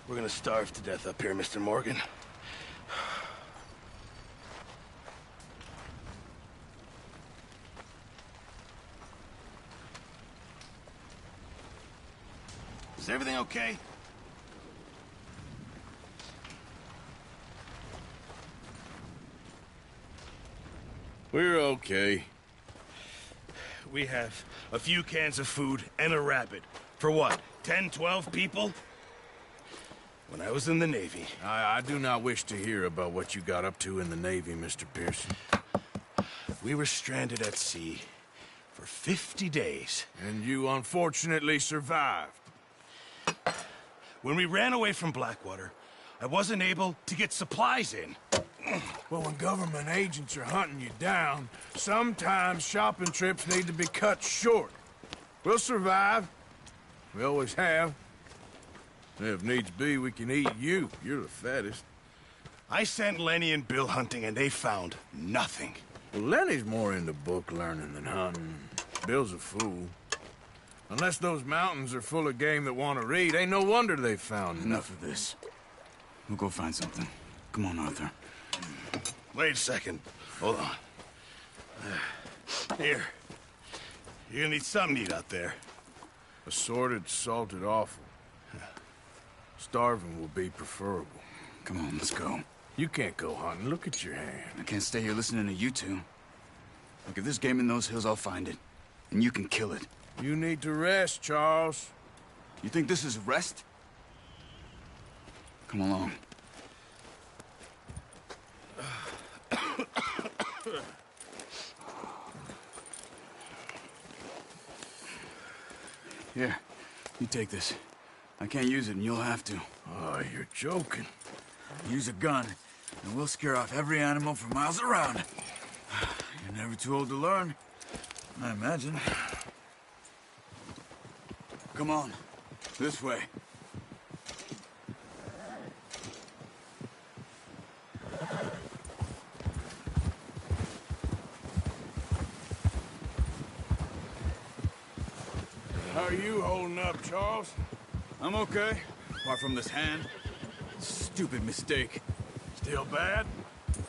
We're gonna starve to death up here, Mr. Morgan. Is everything okay? We're okay. We have a few cans of food and a rabbit. For what, 10, 12 people? When I was in the Navy... I do not wish to hear about what you got up to in the Navy, Mr. Pearson. We were stranded at sea for 50 days. And you unfortunately survived. When we ran away from Blackwater, I wasn't able to get supplies in. Well, when government agents are hunting you down, sometimes shopping trips need to be cut short. We'll survive. We always have. If needs be, we can eat you. You're the fattest. I sent Lenny and Bill hunting, and they found nothing. Well, Lenny's more into book learning than hunting. Bill's a fool. Unless those mountains are full of game that want to read, ain't no wonder they found Enough of this. We'll go find something. Come on, Arthur. Wait a second. Hold on. Here. You're gonna need something to eat out there. Assorted, salted offal. Starving will be preferable. Come on, let's go. You can't go hunting. Look at your hand. I can't stay here listening to you two. Look, if there's game in those hills, I'll find it. And you can kill it. You need to rest, Charles. You think this is rest? Come along. Here, you take this. I can't use it, and you'll have to. Oh, you're joking. Use a gun, and we'll scare off every animal for miles around. You're never too old to learn, I imagine. Come on, this way. How are you holding up, Charles? I'm okay, apart from this hand. Stupid mistake. Still bad?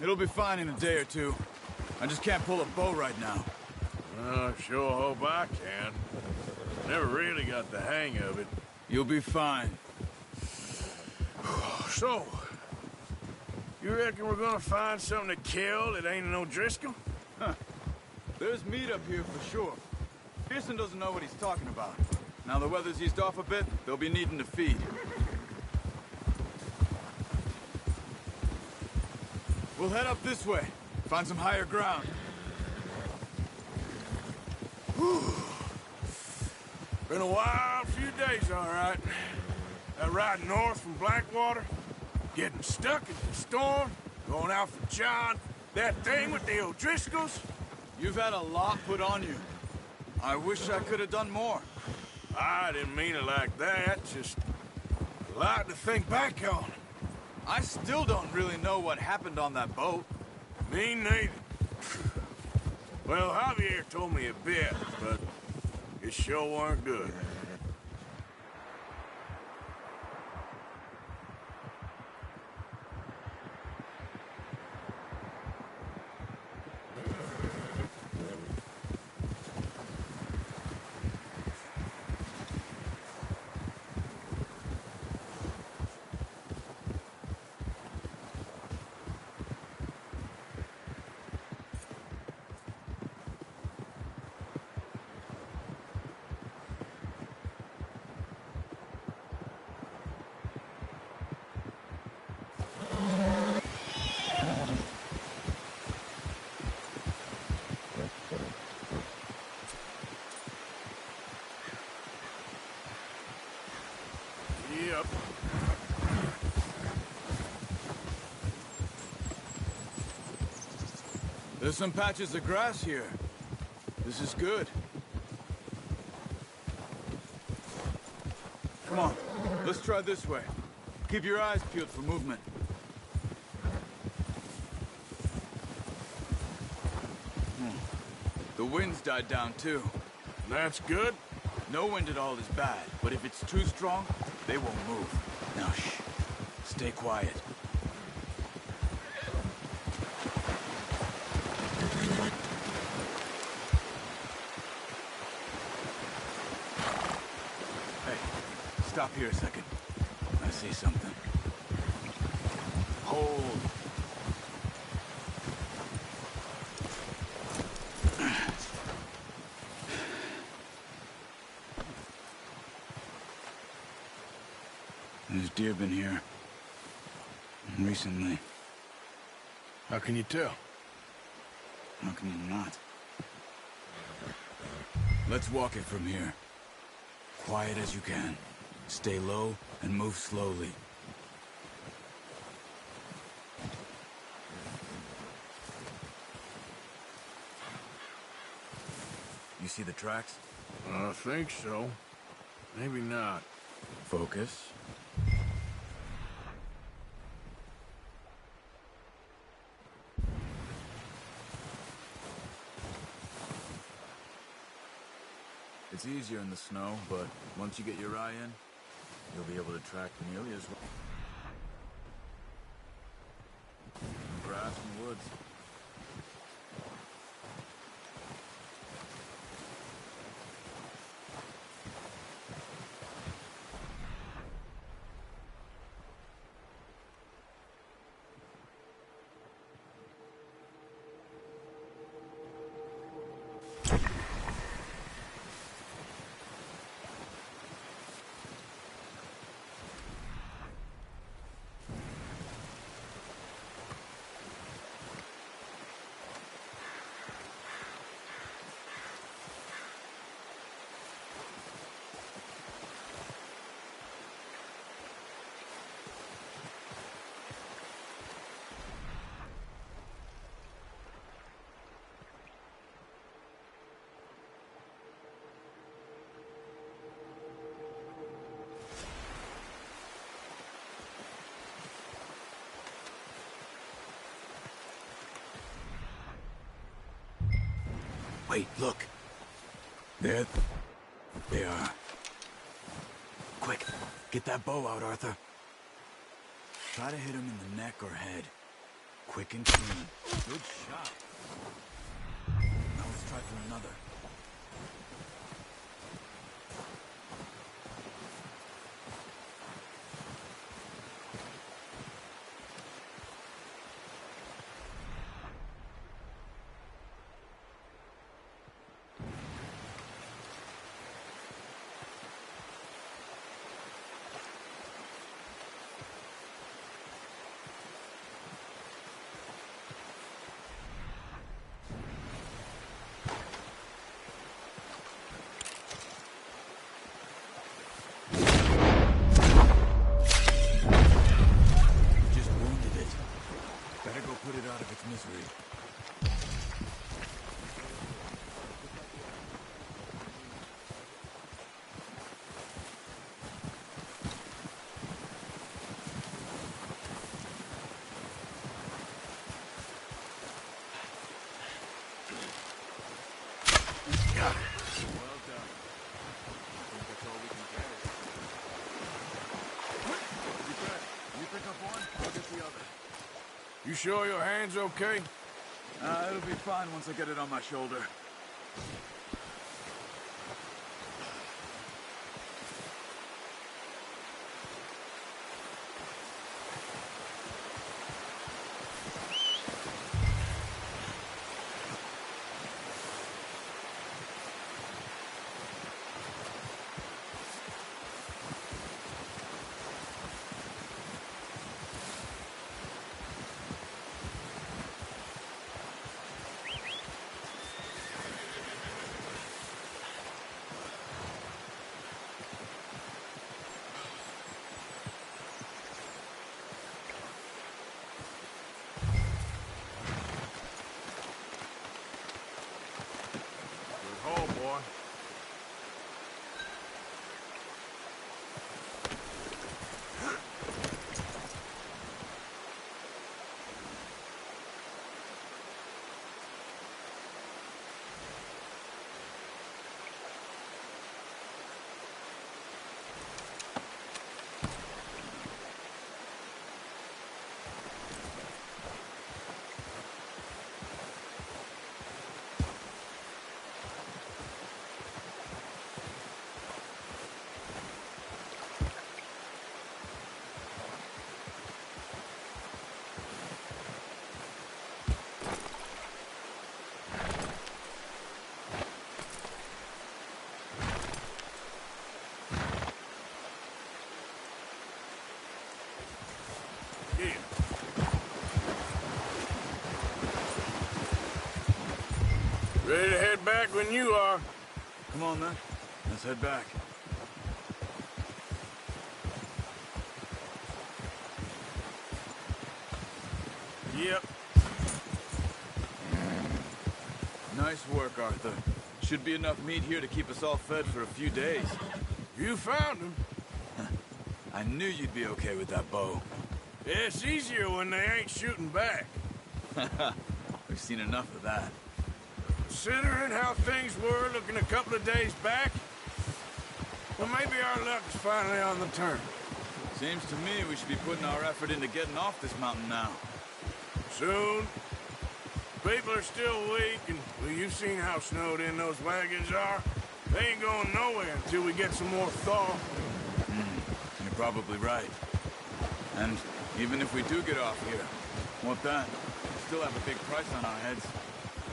It'll be fine in a day or two. I just can't pull a bow right now. I sure hope I can. Never really got the hang of it. You'll be fine. So, you reckon we're gonna find something to kill that ain't no Driscoll? Huh. There's meat up here for sure. Pearson doesn't know what he's talking about. Now the weather's eased off a bit, they'll be needing to feed. We'll head up this way. Find some higher ground. Whew. Been a wild few days, all right. That ride north from Blackwater, getting stuck in the storm, going out for John, that thing with the O'Driscolls. You've had a lot put on you. I wish I could have done more. I didn't mean it like that, just a lot to think back on. I still don't really know what happened on that boat. Me neither. Well, Javier told me a bit, but it sure weren't good. Yep. There's some patches of grass here. This is good. Come on, let's try this way. Keep your eyes peeled for movement. The wind's died down too. That's good. No wind at all is bad, but if it's too strong, they won't move. Now, shh. Stay quiet. Hey, stop here a second. I see something. Hold. There's deer been here. Recently. How can you tell? How can you not? Let's walk it from here. Quiet as you can. Stay low and move slowly. You see the tracks? I think so. Maybe not. Focus. It's easier in the snow, but once you get your eye in, you'll be able to track nearly as well. Grass and woods. Wait, look. There they are. Quick, get that bow out, Arthur. Try to hit him in the neck or head. Quick and clean. Good shot. Now let's try for another. Put it out of its misery. Well done. I think that's all we can carry. You pick up one, I'll get the other. You sure your hand's okay? It'll be fine once I get it on my shoulder. Ready to head back when you are. Come on, then. Let's head back. Yep. Nice work, Arthur. Should be enough meat here to keep us all fed for a few days. You found him. I knew you'd be okay with that bow. Yeah, it's easier when they ain't shooting back. We've seen enough of that. Considering how things were looking a couple of days back, well, maybe our luck's finally on the turn. Seems to me we should be putting our effort into getting off this mountain now. Soon. People are still weak, and well, you've seen how snowed in those wagons are. They ain't going nowhere until we get some more thaw. You're probably right. And even if we do get off here, what then? We still have a big price on our heads.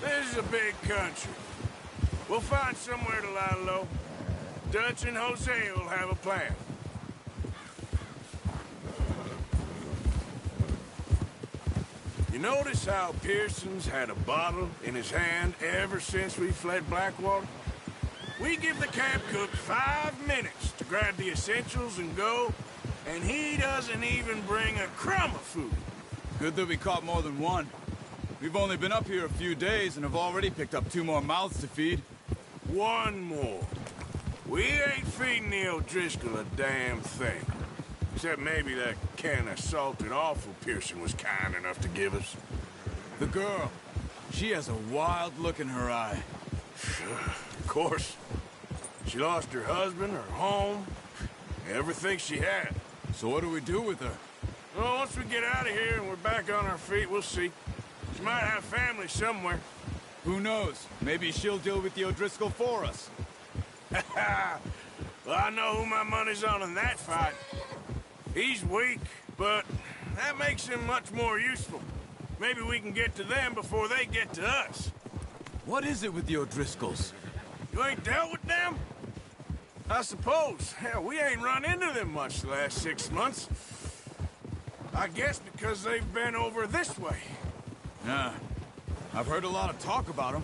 This is a big country. We'll find somewhere to lie low. Dutch and Jose will have a plan. You notice how Pearson's had a bottle in his hand ever since we fled Blackwater? We give the camp cook 5 minutes to grab the essentials and go, and he doesn't even bring a crumb of food. Good that we caught more than one. We've only been up here a few days and have already picked up 2 more mouths to feed. One more. We ain't feeding the O'Driscoll a damn thing. Except maybe that can of salted offal Pearson was kind enough to give us. The girl. She has a wild look in her eye. Of course. She lost her husband, her home, everything she had. So what do we do with her? Well, once we get out of here and we're back on our feet, we'll see. She might have family somewhere. Who knows? Maybe she'll deal with the O'Driscoll for us. Well, I know who my money's on in that fight. He's weak, but that makes him much more useful. Maybe we can get to them before they get to us. What is it with the O'Driscolls? You ain't dealt with them? I suppose. Hell, we ain't run into them much the last 6 months. I guess because they've been over this way. Yeah. I've heard a lot of talk about them.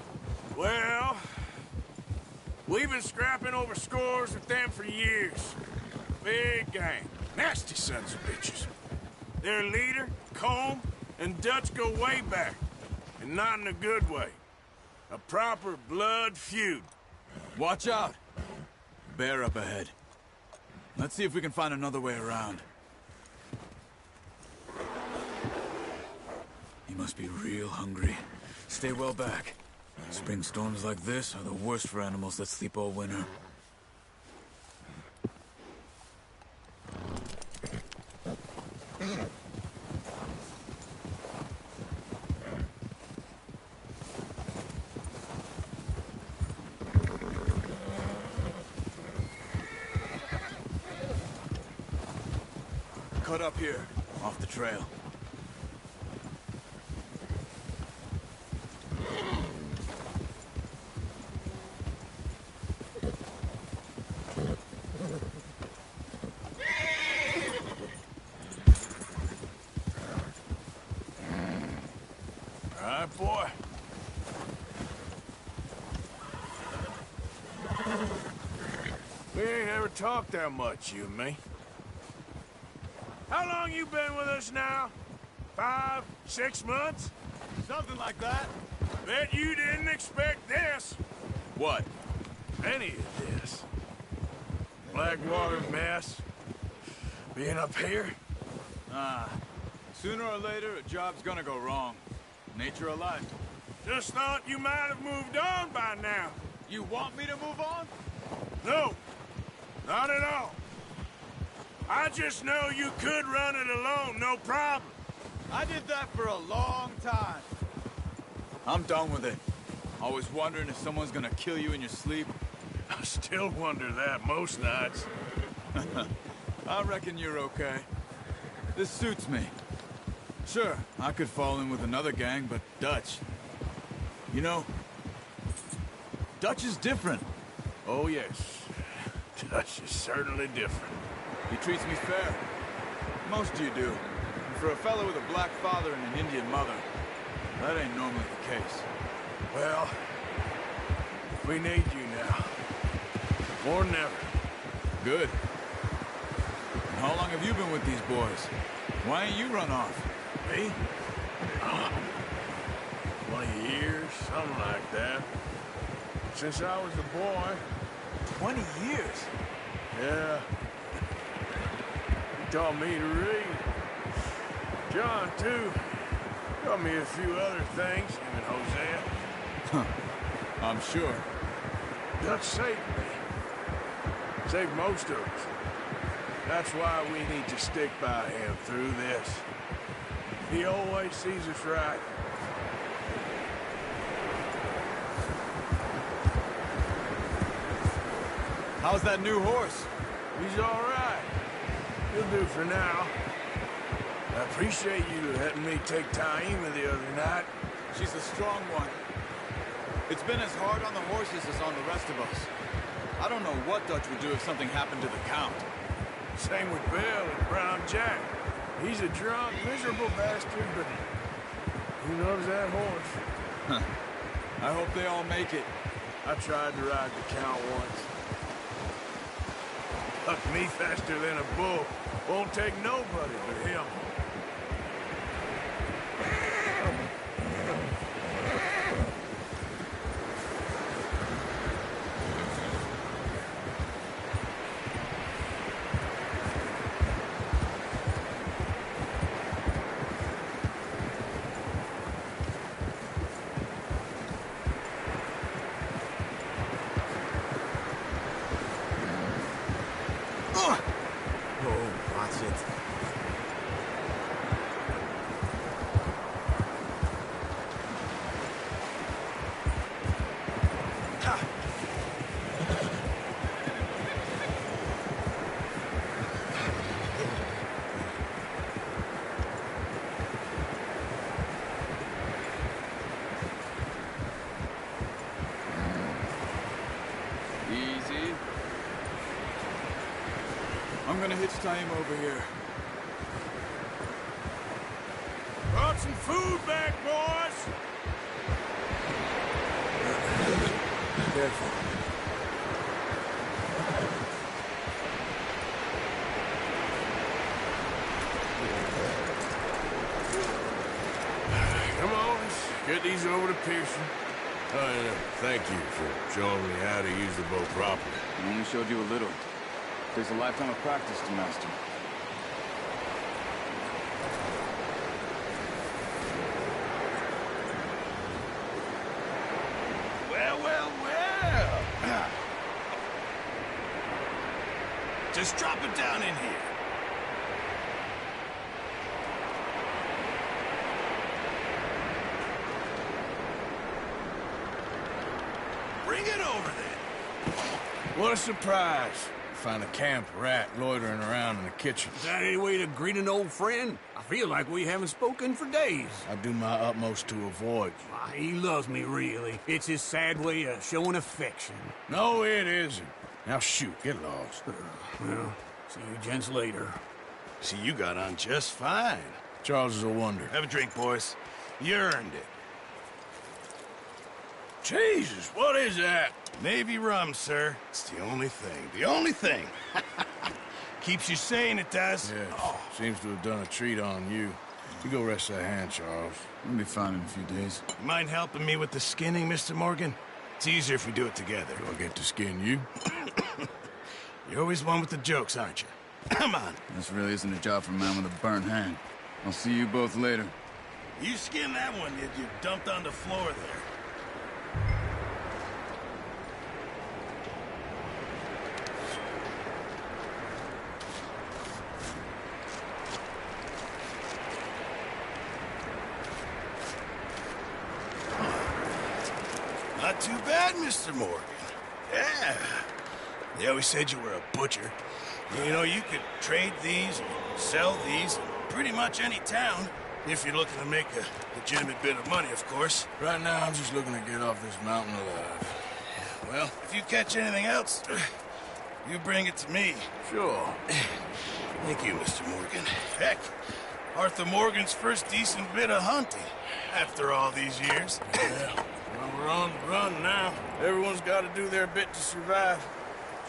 Well, we've been scrapping over scores with them for years. Big gang. Nasty sons of bitches. Their leader, Combe, and Dutch go way back. And not in a good way. A proper blood feud. Watch out! Bear up ahead. Let's see if we can find another way around. He must be real hungry. Stay well back. Spring storms like this are the worst for animals that sleep all winter. Cut up here, off the trail. All right, boy. We ain't ever talked that much, you and me. How long you been with us now? 5, 6 months? Something like that. Bet you didn't expect this. What? Any of this. Blackwater mess. Being up here? Sooner or later, a job's gonna go wrong. Nature of life. Just thought you might have moved on by now. You want me to move on? No, not at all. I just know you could run it alone, no problem. I did that for a long time. I'm done with it. Always wondering if someone's gonna kill you in your sleep. I still wonder that most nights. I reckon you're okay. This suits me. Sure, I could fall in with another gang, but Dutch... You know, Dutch is different. Oh, yes. Dutch is certainly different. He treats me fair. Most of you do. And for a fellow with a black father and an Indian mother, that ain't normally the case. Well, We need you now. More than ever. Good. And how long have you been with these boys? Why ain't you run off? Me? 20 years, something like that. Since I was a boy. 20 years? Yeah. He taught me to read. John, too. Taught me a few other things, him and Hosea. Huh. I'm sure. Dutch saved me. Saved most of us. That's why we need to stick by him through this. He always sees us right. How's that new horse? He's all right. He'll do for now. I appreciate you letting me take Taima the other night. She's a strong one. It's been as hard on the horses as on the rest of us. I don't know what Dutch would do if something happened to the Count. Same with Bill and Brown Jack. He's a drunk, miserable bastard, but who knows that horse? Huh. I hope they all make it. I tried to ride the Count once. Hucked me faster than a bull. Won't take nobody but him. Easy. I'm gonna hitch Taima over here. Brought some food back, boys! Careful. Come on, let's get these over to Pearson. Thank you for showing me how to use the boat properly. I only showed you a little. Takes a lifetime of practice to master. Well. Just drop it down in here. Bring it over then. What a surprise. Find a camp rat loitering around in the kitchen. Is that any way to greet an old friend? I feel like we haven't spoken for days. I do my utmost to avoid you. Why, he loves me, really. It's his sad way of showing affection. No, it isn't. Now shoot, get lost. Well, see you gents later. See, you got on just fine. Charles is a wonder. Have a drink, boys. You earned it. Jesus, what is that? Navy rum, sir. It's the only thing. The only thing. Keeps you sane, it does. Yeah, seems to have done a treat on you. You go rest that hand, Charles. We'll be fine in a few days. You mind helping me with the skinning, Mr. Morgan? It's easier if we do it together. Do I get to skin you? You're always one with the jokes, aren't you? Come on. This really isn't a job for a man with a burnt hand. I'll see you both later. You skinned that one you dumped on the floor there. Not too bad, Mr. Morgan. Yeah. They always said you were a butcher. You know, you could trade these and sell these in pretty much any town, if you're looking to make a legitimate bit of money, of course. Right now, I'm just looking to get off this mountain alive. Well, if you catch anything else, you bring it to me. Sure. Thank you, Mr. Morgan. Heck, Arthur Morgan's first decent bit of hunting after all these years. Yeah, well we're on the run now. Everyone's got to do their bit to survive.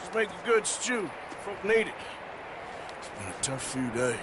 Just make a good stew. Folk need it. It's been a tough few days.